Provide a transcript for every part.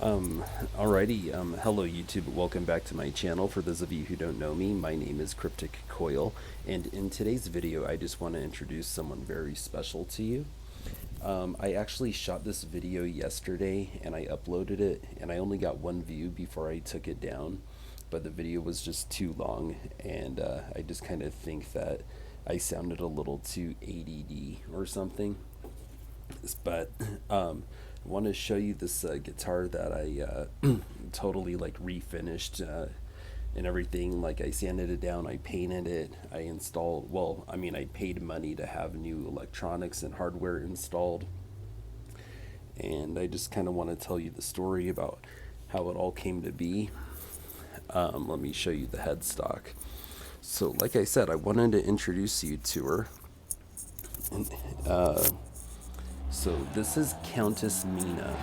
Um, Alrighty, hello YouTube, welcome back to my channel. For those of you who don't know me, my name is Cryptic Coil, and in today's video, I just want to introduce someone very special to you. I actually shot this video yesterday, and I uploaded it, and I only got one view before I took it down, but the video was just too long, and I just kind of think that I sounded a little too ADD or something. But I want to show you this guitar that I totally like refinished and everything. Like I sanded it down, I painted it, I installed. Well, I mean, I paid money to have new electronics and hardware installed, and I just kind of want to tell you the story about how it all came to be. Let me show you the headstock. So, like I said, I wanted to introduce you to her. And, so this is Countess Mina,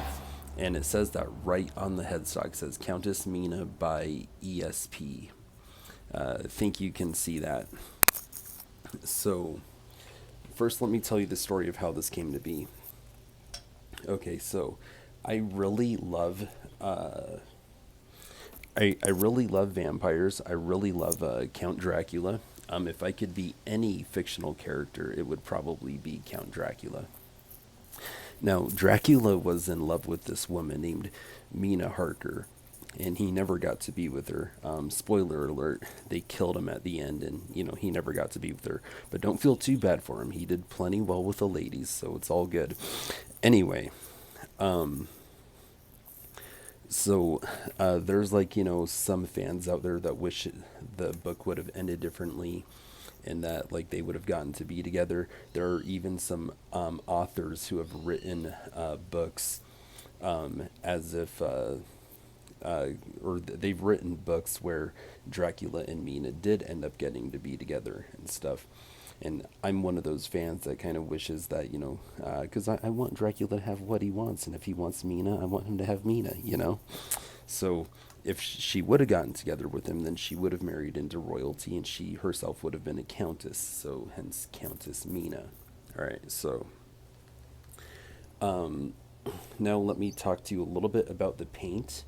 and it says that right on the headstock. It says Countess Mina by ESP. I think you can see that. So first, let me tell you the story of how this came to be. Okay, so I really love I really love vampires. I really love Count Dracula. If I could be any fictional character, it would probably be Count Dracula. Now, Dracula was in love with this woman named Mina Harker, and he never got to be with her. Spoiler alert, they killed him at the end, and, he never got to be with her. But don't feel too bad for him. He did plenty well with the ladies, so it's all good. Anyway, so there's some fans out there that wish the book would have ended differently and that like they would have gotten to be together. There are even some authors who have written books as if or they've written books where Dracula and Mina did end up getting to be together and stuff. And I'm one of those fans that kind of wishes that, because I want Dracula to have what he wants. And if he wants Mina, I want him to have Mina. So if she would have gotten together with him, then she would have married into royalty and she herself would have been a countess. So hence Countess Mina. All right. So now let me talk to you a little bit about the paint.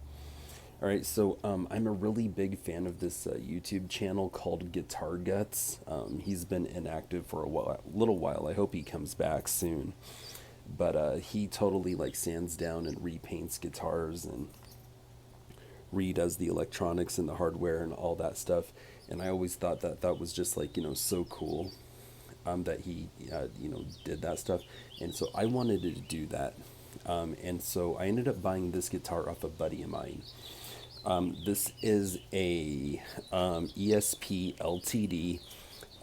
All right, so I'm a really big fan of this YouTube channel called Guitar Guts. He's been inactive for little while. I hope he comes back soon. But he totally like sands down and repaints guitars and redoes the electronics and the hardware and all that stuff. And I always thought that that was just like so cool that he did that stuff. And so I wanted to do that. And so I ended up buying this guitar off a buddy of mine. This is a ESP LTD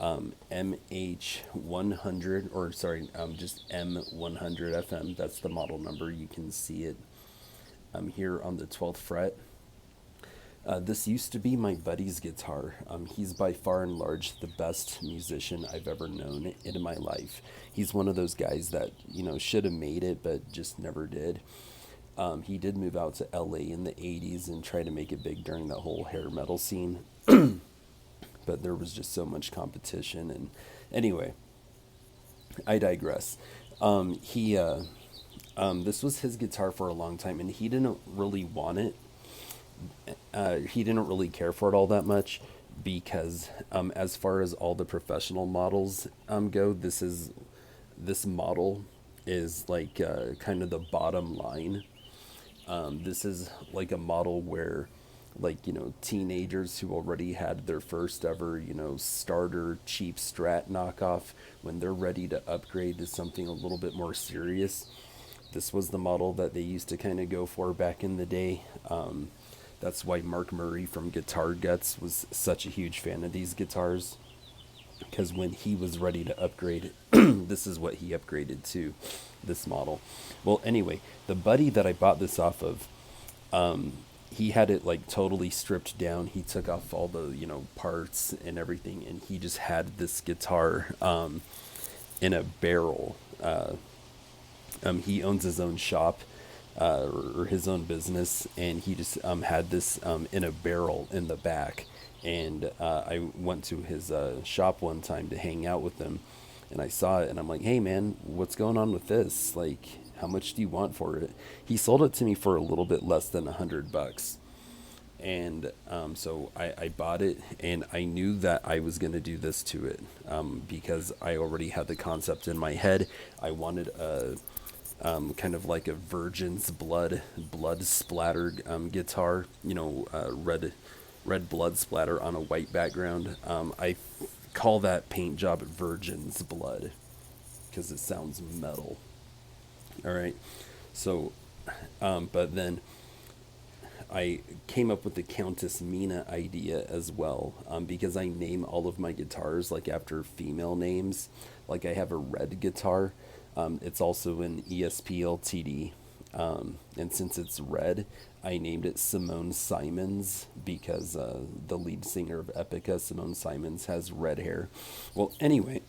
MH100, or sorry, just M-100FM. That's the model number. You can see it here on the 12th fret. This used to be my buddy's guitar. He's by far and large the best musician I've ever known in my life. He's one of those guys that, should have made it, but just never did. He did move out to LA in the 80s and try to make it big during that whole hair metal scene. But there was just so much competition. And anyway, I digress. This was his guitar for a long time, and he didn't really want it. He didn't really care for it all that much because as far as all the professional models go, this model is like kind of the bottom line. This is like a model where teenagers who already had their first ever starter cheap Strat knockoff, when they're ready to upgrade to something a little bit more serious, this was the model that they used to kind of go for back in the day. That's why Mark Murray from Guitar Guts was such a huge fan of these guitars, because when he was ready to upgrade, this is what he upgraded to, this model. Well, anyway, the buddy that I bought this off of, he had it like totally stripped down. He took off all the parts and everything, and he just had this guitar in a barrel. He owns his own shop, or his own business, and he just had this in a barrel in the back. And I went to his shop one time to hang out with him, and I saw it, and I'm like, hey man, what's going on with this? Like, how much do you want for it? He sold it to me for a little bit less than $100. And so I bought it, and I knew that I was going to do this to it, because I already had the concept in my head. I wanted a kind of like a virgin's blood splattered guitar, red blood splatter on a white background. I call that paint job Virgin's Blood because it sounds metal. All right, so but then I came up with the Countess Mina idea as well, because I name all of my guitars like after female names. Like I have a red guitar. It's also an ESP LTD. And since it's red, I named it Simone Simons because the lead singer of Epica, Simone Simons, has red hair. Well, anyway,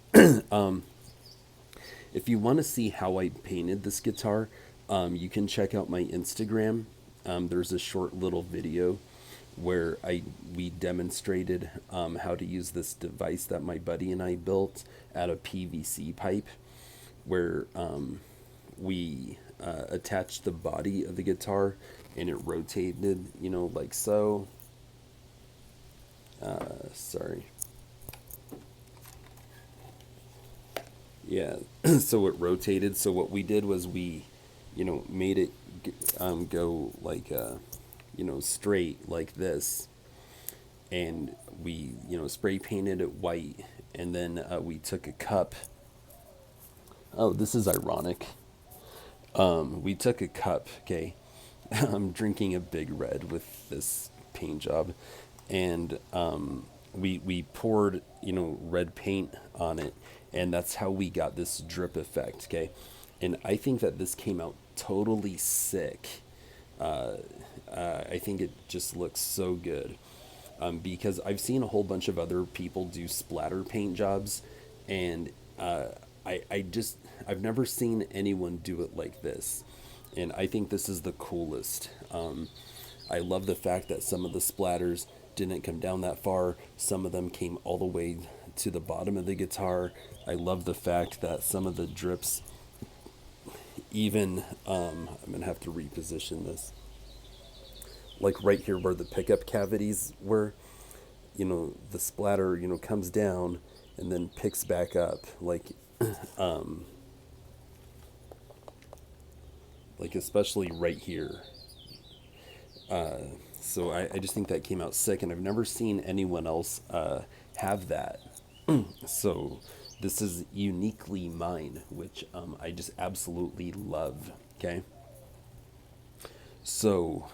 if you want to see how I painted this guitar, you can check out my Instagram. There's a short little video where we demonstrated how to use this device that my buddy and I built out of PVC pipe, where we attached the body of the guitar and it rotated, like so. Sorry. Yeah, so it rotated. So what we did was we, made it go like, straight like this. And we, spray painted it white. And then we took a cup. Oh, this is ironic. We took a cup, okay? I'm drinking a Big Red with this paint job. And we poured, red paint on it. And that's how we got this drip effect, okay? And I think that this came out totally sick. I think it just looks so good. Because I've seen a whole bunch of other people do splatter paint jobs. And I've never seen anyone do it like this. And I think this is the coolest. I love the fact that some of the splatters didn't come down that far. Some of them came all the way to the bottom of the guitar. I love the fact that some of the drips even, I'm going to have to reposition this. Like right here where the pickup cavities were, the splatter, comes down and then picks back up. Like especially right here. So I just think that came out sick, and I've never seen anyone else have that. So this is uniquely mine, which I just absolutely love. Okay. So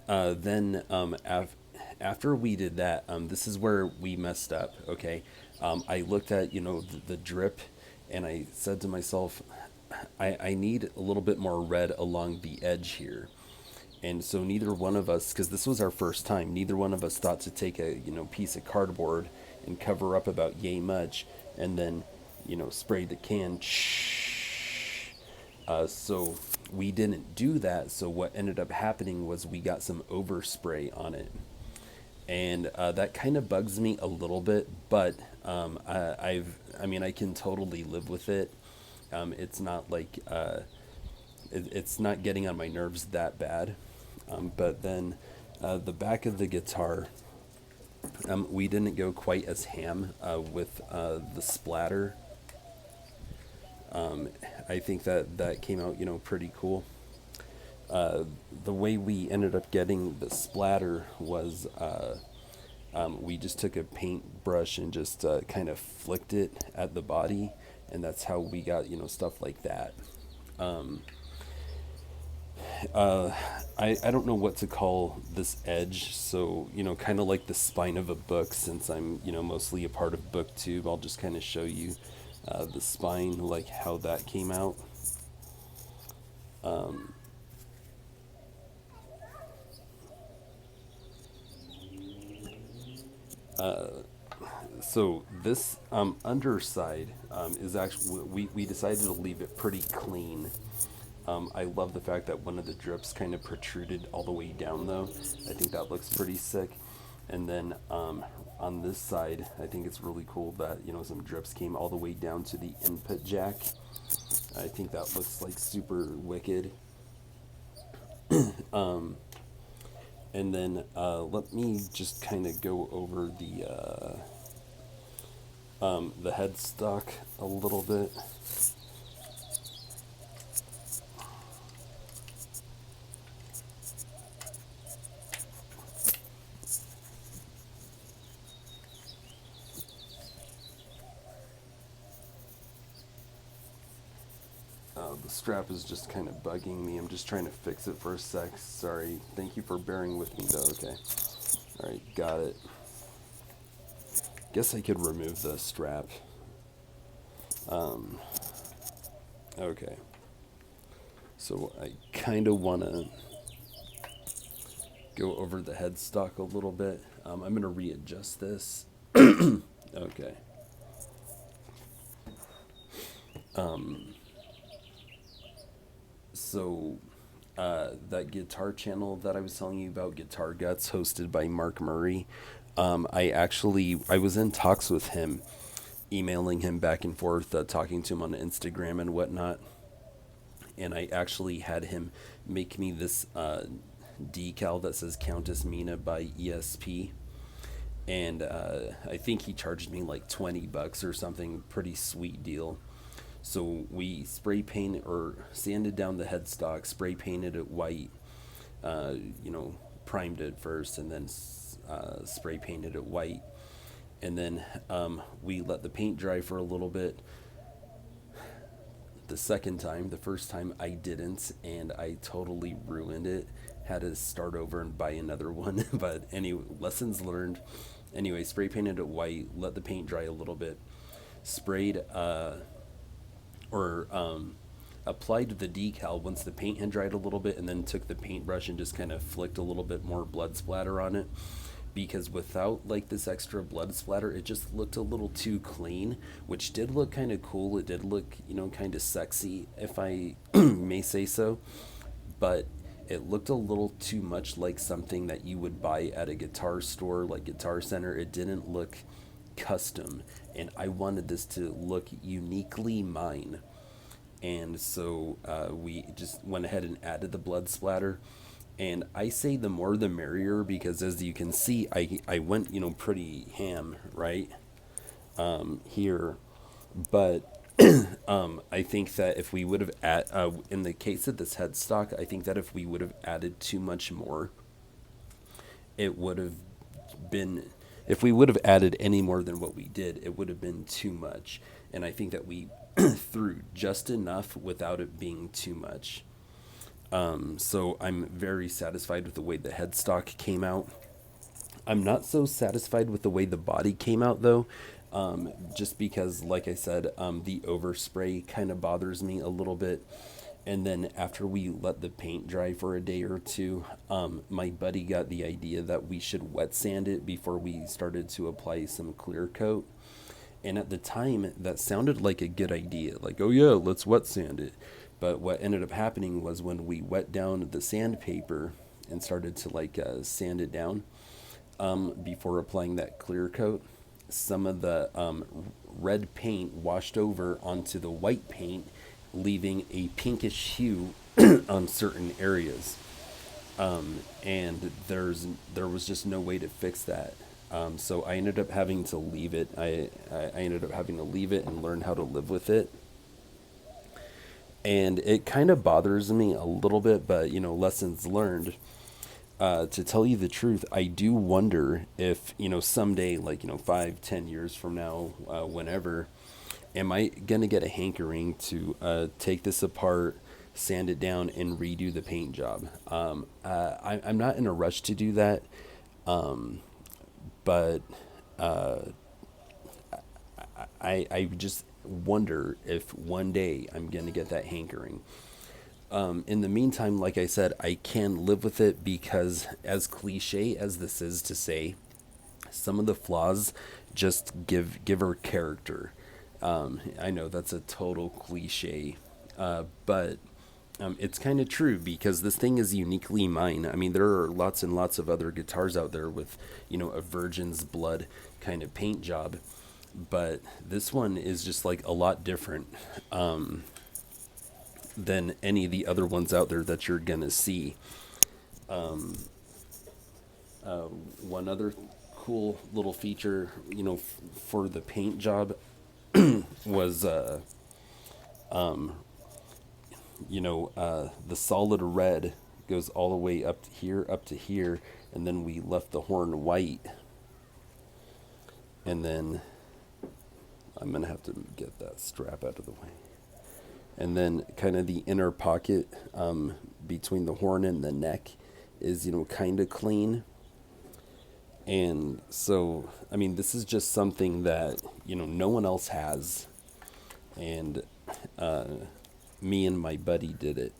then after we did that, this is where we messed up. Okay. I looked at the drip, and I said to myself, I need a little bit more red along the edge here. And so neither one of us, because this was our first time, neither one of us thought to take a piece of cardboard and cover up about yay much, and then spray the can. So we didn't do that. So what ended up happening was we got some overspray on it, and that kind of bugs me a little bit. But I can totally live with it. It's not like it's not getting on my nerves that bad. But then the back of the guitar, we didn't go quite as ham with the splatter. I think that came out, pretty cool. The way we ended up getting the splatter was we just took a paintbrush and just kind of flicked it at the body, and that's how we got, stuff like that. I don't know what to call this edge, so, kind of like the spine of a book, since I'm, mostly a part of BookTube. I'll just kind of show you the spine, like how that came out. So this underside is actually, we decided to leave it pretty clean. I love the fact that one of the drips kind of protruded all the way down, though. I think that looks pretty sick. And then on this side, I think it's really cool that, some drips came all the way down to the input jack. I think that looks like super wicked. Um, and then let me just kind of go over the headstock a little bit. The strap is just kind of bugging me. I'm just trying to fix it for a sec. Sorry. Thank you for bearing with me, though. Okay. All right, got it. Guess I could remove the strap. Um, okay. So I kind of want to go over the headstock a little bit. I'm going to readjust this. Okay. So that guitar channel that I was telling you about, Guitar Guts, hosted by Mark Murray, I was in talks with him, emailing him back and forth, talking to him on Instagram and whatnot. And I actually had him make me this decal that says Countess Mina by ESP. And I think he charged me like $20 or something, pretty sweet deal. So we spray painted or sanded down the headstock, spray painted it white, primed it first, and then spray painted it white. And then we let the paint dry for a little bit. The first time I didn't, and I totally ruined it. Had to start over and buy another one. But anyway, lessons learned. Anyway, spray painted it white, let the paint dry a little bit, sprayed applied the decal once the paint had dried a little bit, and then took the paintbrush and just kind of flicked a little bit more blood splatter on it, because without like this extra blood splatter, it just looked a little too clean, which did look kind of cool. It did look, kind of sexy, if I may say so, but it looked a little too much like something that you would buy at a guitar store, like Guitar Center. It didn't look custom, and I wanted this to look uniquely mine. And so we just went ahead and added the blood splatter. And I say the more the merrier, because as you can see, I went, pretty ham, right, here. But I think that if we would have in the case of this headstock, I think that if we would have added too much more, it would have been, if we would have added any more than what we did, it would have been too much. And I think that we threw just enough without it being too much. So I'm very satisfied with the way the headstock came out. I'm not so satisfied with the way the body came out, though, just because, like I said, the overspray kind of bothers me a little bit. And then after we let the paint dry for a day or two, my buddy got the idea that we should wet sand it before we started to apply some clear coat. And at the time, that sounded like a good idea. Like, oh yeah, let's wet sand it. But what ended up happening was when we wet down the sandpaper and started to sand it down before applying that clear coat, some of the red paint washed over onto the white paint, leaving a pinkish hue on certain areas. And there was just no way to fix that. So I ended up having to leave it. I ended up having to leave it and learn how to live with it. And it kind of bothers me a little bit, but, lessons learned. To tell you the truth, I do wonder if, someday, 5-10 years from now, whenever, am I going to get a hankering to take this apart, sand it down, and redo the paint job? I'm not in a rush to do that. But I just wonder if one day I'm going to get that hankering. In the meantime, like I said, I can live with it because, as cliche as this is to say, some of the flaws just give her character. I know that's a total cliche, but it's kind of true, because this thing is uniquely mine. I mean, there are lots and lots of other guitars out there with, a virgin's blood kind of paint job, but this one is just like a lot different than any of the other ones out there that you're gonna see. One other cool little feature, for the paint job was, the solid red goes all the way up to here, and then we left the horn white. And then I'm going to have to get that strap out of the way. And then kind of the inner pocket between the horn and the neck is, kind of clean. And so, I mean, this is just something that, no one else has. And me and my buddy did it.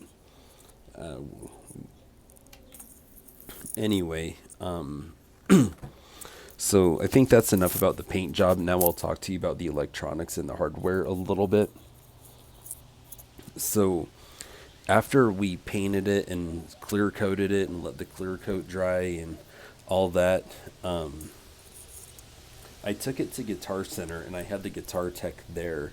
Anyway, so I think that's enough about the paint job. Now I'll talk to you about the electronics and the hardware a little bit. So after we painted it and clear coated it and let the clear coat dry and all that, I took it to Guitar Center and I had the guitar tech there,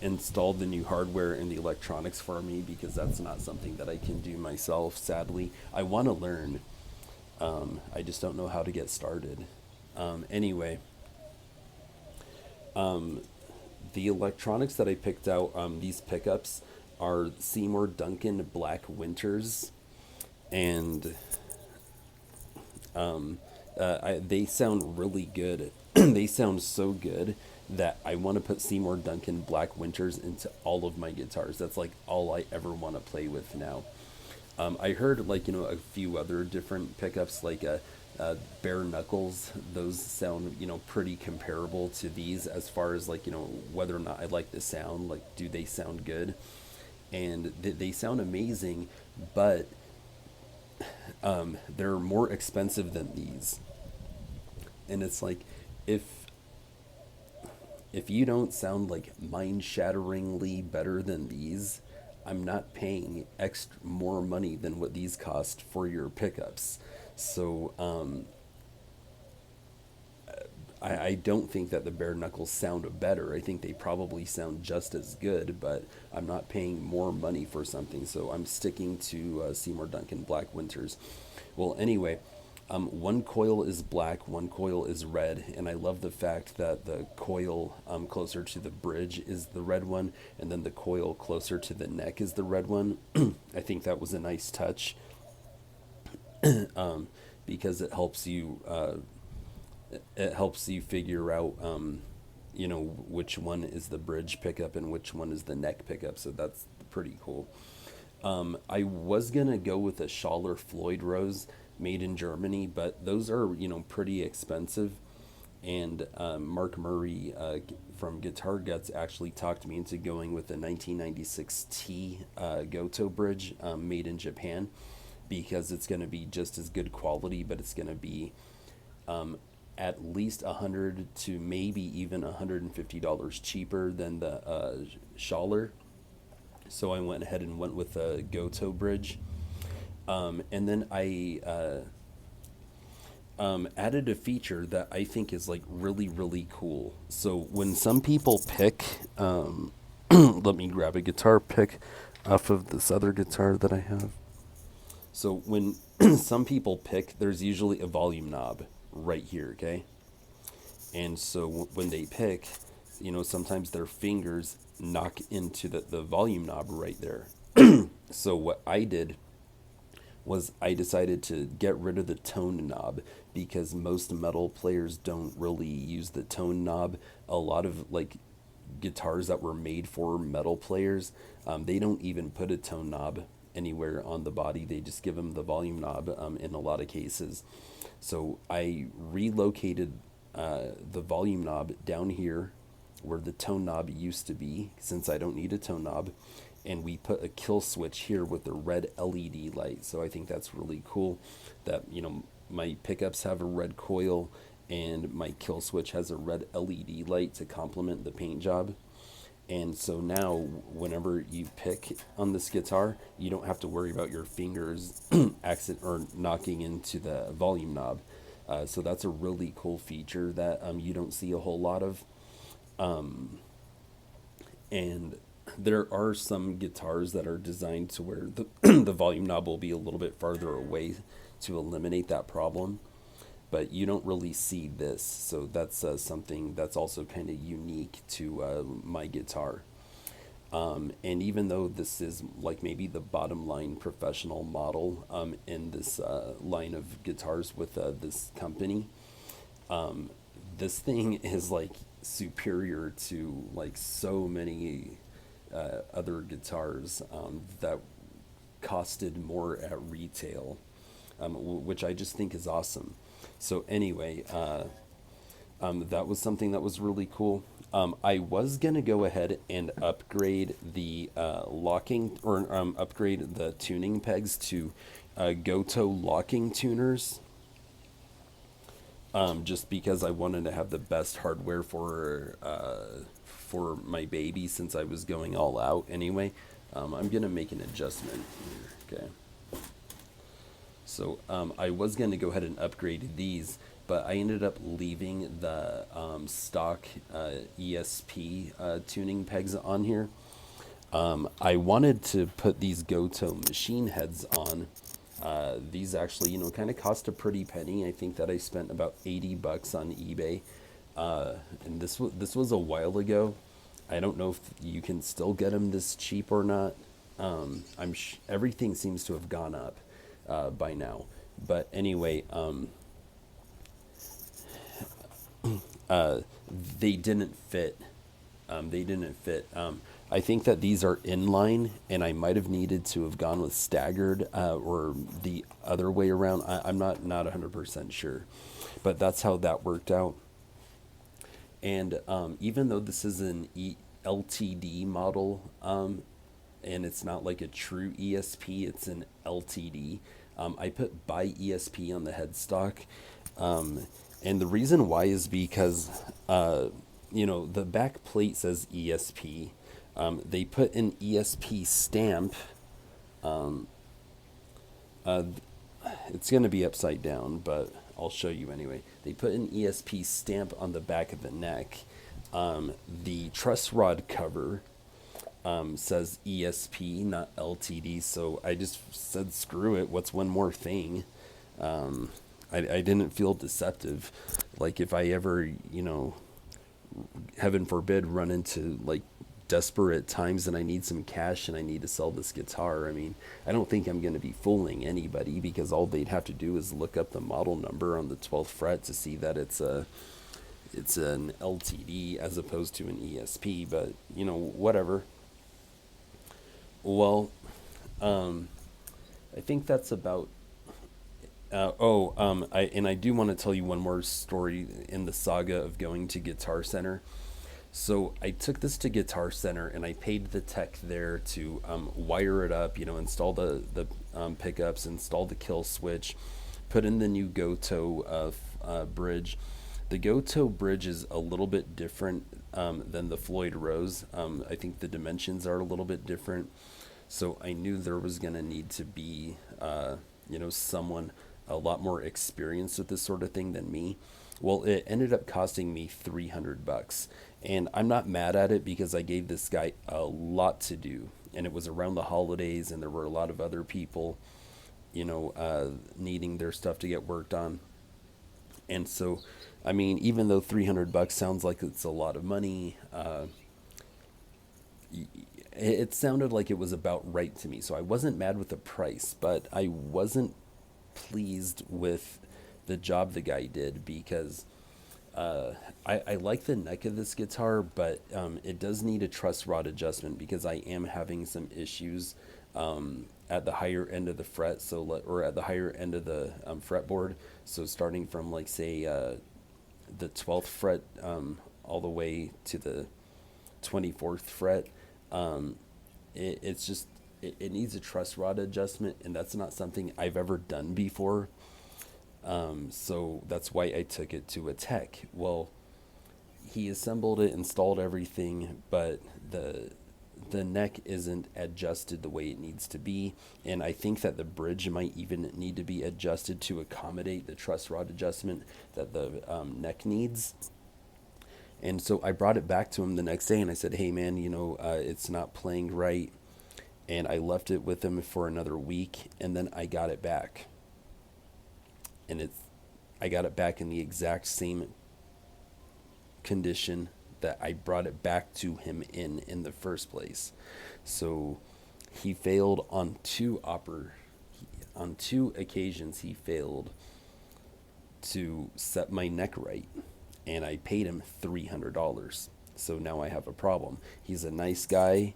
install the new hardware and the electronics for me, because that's not something that I can do myself, sadly. I want to learn. I just don't know how to get started. Anyway, the electronics that I picked out, these pickups are Seymour Duncan Black Winters, and they sound really good. They sound so good that I want to put Seymour Duncan Black Winters into all of my guitars. That's like all I ever want to play with now. I heard a few other different pickups, like Bare Knuckles. Those sound, pretty comparable to these as far as whether or not I like the sound. Like, do they sound good? And they sound amazing, but they're more expensive than these. And it's like, if you don't sound like mind-shatteringly better than these, I'm not paying more money than what these cost for your pickups. So I don't think that the Bare Knuckles sound better. I think they probably sound just as good, but I'm not paying more money for something. So I'm sticking to Seymour Duncan Black Winters. Well, anyway, one coil is black, one coil is red, and I love the fact that the coil closer to the bridge is the red one, and then the coil closer to the neck is the red one. I think that was a nice touch, because it helps you figure out which one is the bridge pickup and which one is the neck pickup. So that's pretty cool. I was gonna go with a Schaller Floyd Rose made in Germany, but those are pretty expensive, and Mark Murray from Guitar Guts actually talked me into going with the 1996 T Goto bridge made in Japan, because it's going to be just as good quality, but it's going to be at least $100 to maybe even $150 cheaper than the Schaller. So I went ahead and went with the Goto bridge. And then I added a feature that I think is really, really cool. So when some people pick, let me grab a guitar pick off of this other guitar that I have. So when some people pick, there's usually a volume knob right here, okay? And so when they pick, sometimes their fingers knock into the volume knob right there. So what I did was I decided to get rid of the tone knob, because most metal players don't really use the tone knob. A lot of guitars that were made for metal players, they don't even put a tone knob anywhere on the body. They just give them the volume knob in a lot of cases. So I relocated the volume knob down here where the tone knob used to be, since I don't need a tone knob, and we put a kill switch here with the red LED light. So I think that's really cool that my pickups have a red coil and my kill switch has a red LED light to complement the paint job. And so now whenever you pick on this guitar, you don't have to worry about your fingers accident or knocking into the volume knob. So that's a really cool feature that you don't see a whole lot of. And there are some guitars that are designed to where the the volume knob will be a little bit farther away to eliminate that problem, but you don't really see this. So that's something that's also kind of unique to my guitar. And even though this is like maybe the bottom line professional model in this line of guitars with this company, this thing is like superior to like so many other guitars that costed more at retail, which I just think is awesome. So anyway, that was something that was really cool. I was gonna go ahead and upgrade the locking or upgrade the tuning pegs to Goto locking tuners, just because I wanted to have the best hardware for my baby since I was going all out anyway. I'm gonna make an adjustment here. Okay. So I was going to go ahead and upgrade these, but I ended up leaving the stock ESP tuning pegs on here. I wanted to put these Goto machine heads on. These actually, kind of cost a pretty penny. I think that I spent about $80 on eBay. And this was a while ago. I don't know if you can still get them this cheap or not. Everything seems to have gone up by now. But anyway, they didn't fit. I think that these are inline, and I might have needed to have gone with staggered or the other way around. I'm not 100% sure, but that's how that worked out. And even though this is an LTD model, and it's not like a true ESP, it's an LTD. I put by ESP on the headstock. And the reason why is because, the back plate says ESP. They put an ESP stamp. It's going to be upside down, but I'll show you anyway. They put an ESP stamp on the back of the neck. The truss rod cover says ESP, not LTD. So I just said, screw it. What's one more thing? I didn't feel deceptive. Like if I ever, heaven forbid, run into like desperate times and I need some cash and I need to sell this guitar. I mean, I don't think I'm going to be fooling anybody because all they'd have to do is look up the model number on the 12th fret to see that it's an LTD as opposed to an ESP. But whatever. Well, I think that's about. I do want to tell you one more story in the saga of going to Guitar Center. So I took this to Guitar Center and I paid the tech there to wire it up, install the pickups, install the kill switch, put in the new Goto bridge. The Goto bridge is a little bit different than the Floyd Rose. I think the dimensions are a little bit different. So I knew there was going to need to be, someone a lot more experienced with this sort of thing than me. Well, it ended up costing me $300, and I'm not mad at it because I gave this guy a lot to do, and it was around the holidays, and there were a lot of other people, needing their stuff to get worked on. And so, I mean, even though $300 sounds like it's a lot of money, it sounded like it was about right to me. So I wasn't mad with the price, but I wasn't pleased with the job the guy did because I like the neck of this guitar, but it does need a truss rod adjustment because I am having some issues at the higher end of the fret, or at the higher end of the fretboard. So starting from like say the 12th fret all the way to the 24th fret, it's just it needs a truss rod adjustment, and that's not something I've ever done before. So that's why I took it to a tech. Well, he assembled it, installed everything, but the the neck isn't adjusted the way it needs to be, and I think that the bridge might even need to be adjusted to accommodate the truss rod adjustment that the neck needs. And so I brought it back to him the next day and I said, hey man, it's not playing right. And I left it with him for another week, and then I got it back. And I got it back in the exact same condition that I brought it back to him in the first place. So he failed on two occasions. He failed to set my neck right, and I paid him $300. So now I have a problem. He's a nice guy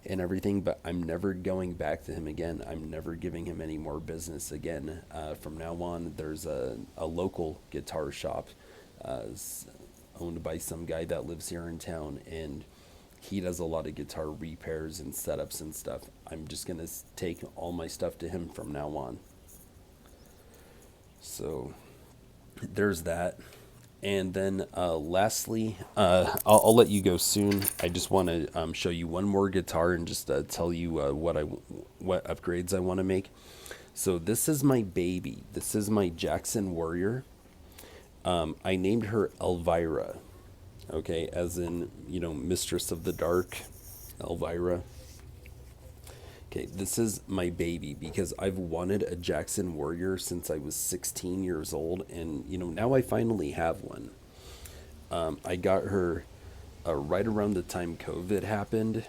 and everything, but I'm never going back to him again. I'm never giving him any more business again. From now on, there's a local guitar shop owned by some guy that lives here in town, and he does a lot of guitar repairs and setups and stuff. I'm just going to take all my stuff to him from now on. So there's that. And then lastly, I'll let you go soon. I just want to show you one more guitar and just tell you what upgrades I want to make. So this is my baby. This is my Jackson Warrior. I named her Elvira, okay, as in, Mistress of the Dark, Elvira. Okay, this is my baby because I've wanted a Jackson Warrior since I was 16 years old, and, now I finally have one. I got her right around the time COVID happened.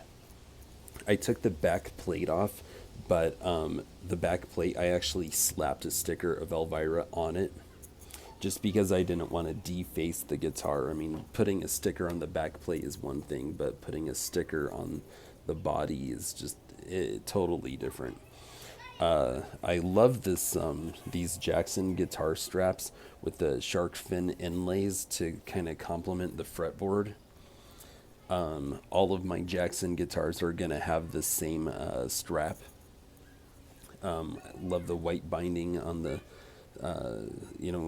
I took the back plate off, but the back plate, I actually slapped a sticker of Elvira on it, just because I didn't want to deface the guitar. I mean, putting a sticker on the back plate is one thing, but putting a sticker on the body is just totally different. I love these Jackson guitar straps with the shark fin inlays to kind of complement the fretboard. All of my Jackson guitars are going to have the same strap. Love the white binding on the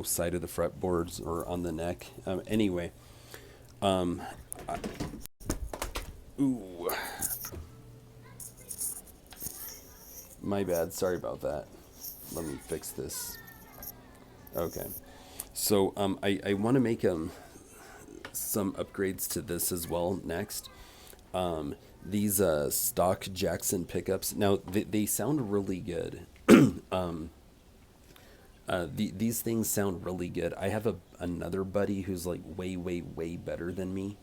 side of the fretboards or on the neck. Anyway, ooh, my bad. Sorry about that. Let me fix this. Okay, so I want to make some upgrades to this as well next. These stock Jackson pickups. Now they sound really good. These things sound really good. I have another buddy who's like way, way, way better than me.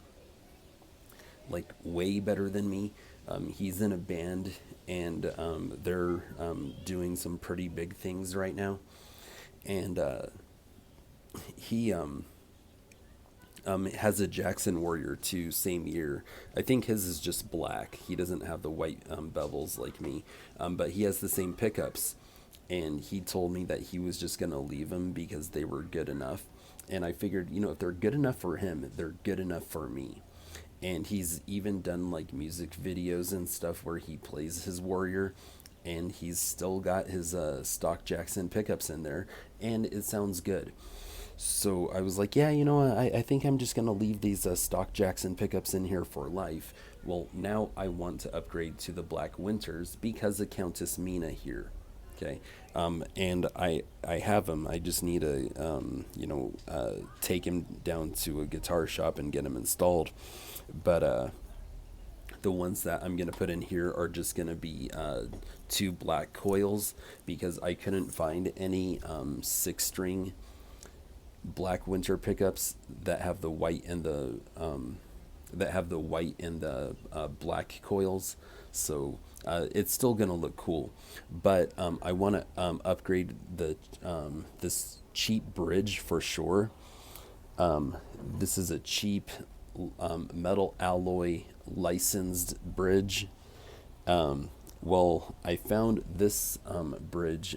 Like way better than me. He's in a band, and they're doing some pretty big things right now. And he has a Jackson Warrior too, same year. I think his is just black. He doesn't have the white bevels like me, but he has the same pickups. And he told me that he was just going to leave them because they were good enough. And I figured, if they're good enough for him, they're good enough for me. And he's even done like music videos and stuff where he plays his Warrior, and he's still got his stock Jackson pickups in there, and it sounds good. So I was like, yeah, I think I'm just going to leave these stock Jackson pickups in here for life. Well, now I want to upgrade to the Black Winters because of Countess Mina here. Okay, and I have him. I just need to, take him down to a guitar shop and get him installed. But the ones that I'm going to put in here are just going to be 2 black coils because I couldn't find any 6-string Black Winter pickups that have the white and the black coils. So it's still gonna look cool, but I want to upgrade this cheap bridge for sure. This is a cheap metal alloy licensed bridge. Well, I found this bridge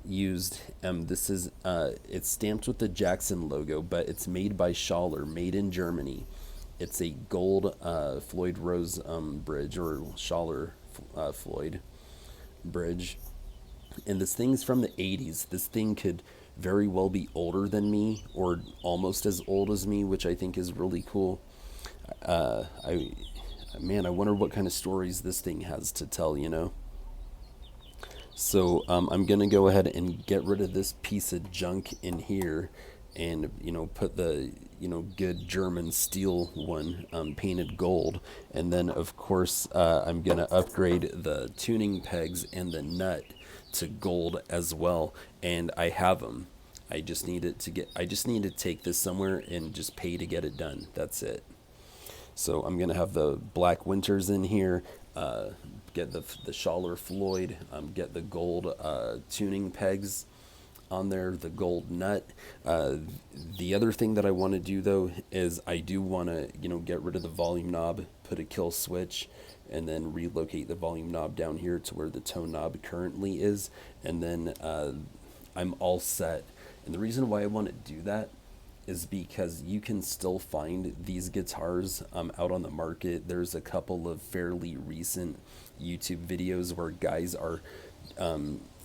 used. This is it's stamped with the Jackson logo, but it's made by Schaller, made in Germany. It's a gold Floyd Rose bridge, or Schaller Floyd bridge. And this thing's from the 80s. This thing could very well be older than me, or almost as old as me, which I think is really cool. Man, I wonder what kind of stories this thing has to tell, you know? So I'm going to go ahead and get rid of this piece of junk in here and, put the, good German steel one painted gold. And then, of course, I'm going to upgrade the tuning pegs and the nut to gold as well. And I have them. I just need to take this somewhere and just pay to get it done. That's it. So I'm gonna have the black winters in here, get the Schaller Floyd, get the gold tuning pegs on there, the gold nut. The other thing that I want to do though is I do want to get rid of the volume knob, put a kill switch, and then relocate the volume knob down here to where the tone knob currently is, and then I'm all set. And the reason why I want to do that is because you can still find these guitars out on the market. There's a couple of fairly recent YouTube videos where guys are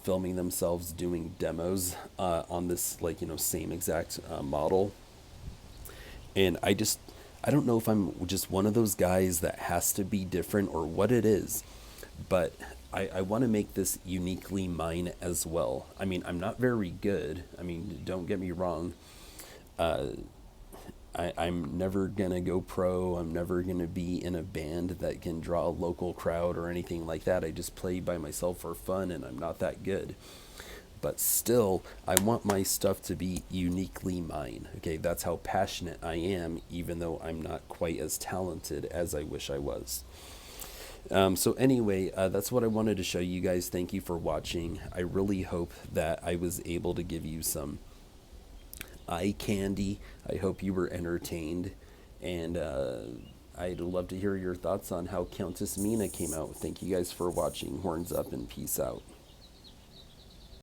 filming themselves doing demos on this same exact model. And I don't know if I'm just one of those guys that has to be different or what it is, but I want to make this uniquely mine as well. I mean, I'm not very good. I mean, don't get me wrong. I'm never gonna go pro. I'm never gonna be in a band that can draw a local crowd or anything like that. I just play by myself for fun, and I'm not that good. But still, I want my stuff to be uniquely mine. Okay, that's how passionate I am, even though I'm not quite as talented as I wish I was. So anyway, that's what I wanted to show you guys. Thank you for watching. I really hope that I was able to give you some eye candy. I hope you were entertained, and I'd love to hear your thoughts on how Countess Mina came out. Thank you guys for watching. Horns up and peace out.